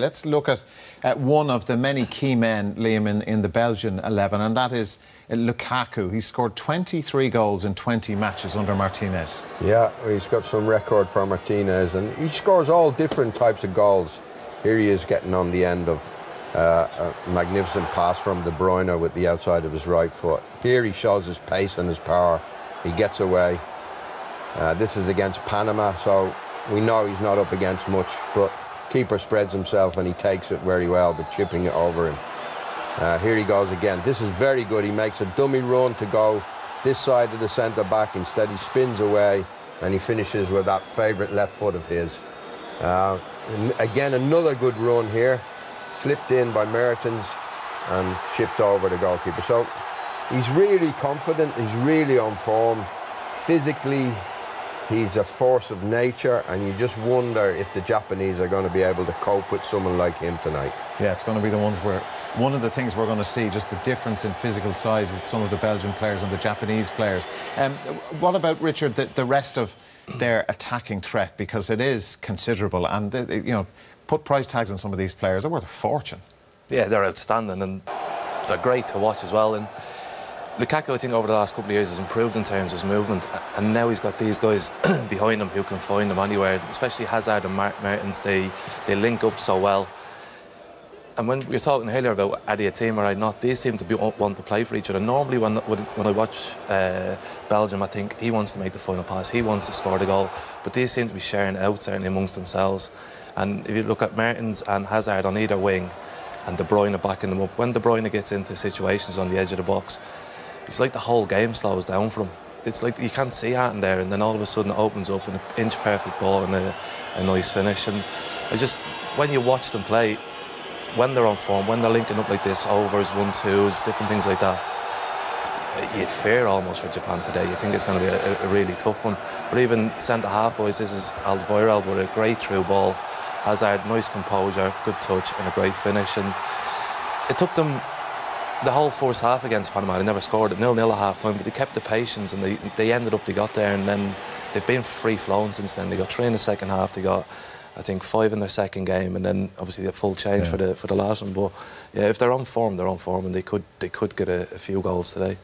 let's look at one of the many key men, Liam, in the Belgian 11, and that is Lukaku. He scored 23 goals in 20 matches under Martinez. Yeah, he's got some record for Martinez, and he scores all different types of goals. Here he is getting on the end of a magnificent pass from De Bruyne with the outside of his right foot. Here he shows his pace and his power. He gets away. This is against Panama, so we know he's not up against much, but keeper spreads himself and he takes it very well, but chipping it over him. Here he goes again. This is very good. He makes a dummy run to go this side of the centre-back. Instead, he spins away and he finishes with that favourite left foot of his. Again, another good run here. Slipped in by Mertens and chipped over the goalkeeper. So he's really confident. He's really on form. Physically, he's a force of nature, and you just wonder if the Japanese are going to be able to cope with someone like him tonight. Yeah, it's going to be the ones where one of the things we're going to see, just the difference in physical size with some of the Belgian players and the Japanese players. What about, Richard, the rest of their attacking threat? Because it is considerable, and you know, put price tags on some of these players, they're worth a fortune. Yeah, they're outstanding, and they're great to watch as well. And Lukaku, I think, over the last couple of years has improved in terms of his movement, and now he's got these guys behind him who can find him anywhere, especially Hazard and Mertens. They link up so well. And when we were talking earlier about are they a team or are they not, they seem to want to play for each other. Normally when I watch Belgium, I think he wants to make the final pass, he wants to score the goal, but they seem to be sharing it out certainly amongst themselves. And if you look at Mertens and Hazard on either wing, and De Bruyne backing them up, when De Bruyne gets into situations on the edge of the box, it's like the whole game slows down for him. It's like you can't see that in there, and then all of a sudden it opens up an inch-perfect ball and a nice finish. And when you watch them play, when they're on form, when they're linking up like this, overs, 1-2s, different things like that, you fear almost for Japan today. You think it's going to be a really tough one. But even centre-half-wise, this is Alderweireld with a great through ball. Hazard, nice composure, good touch and a great finish. And it took them the whole first half against Panama. They never scored at 0-0 at half-time, but they kept the patience, and they ended up, they got there, and then they've been free-flowing since then. They got 3 in the second half, they got, I think, 5 in their second game, and then obviously a full change for the last one. But yeah, if they're on form, and they could get a few goals today.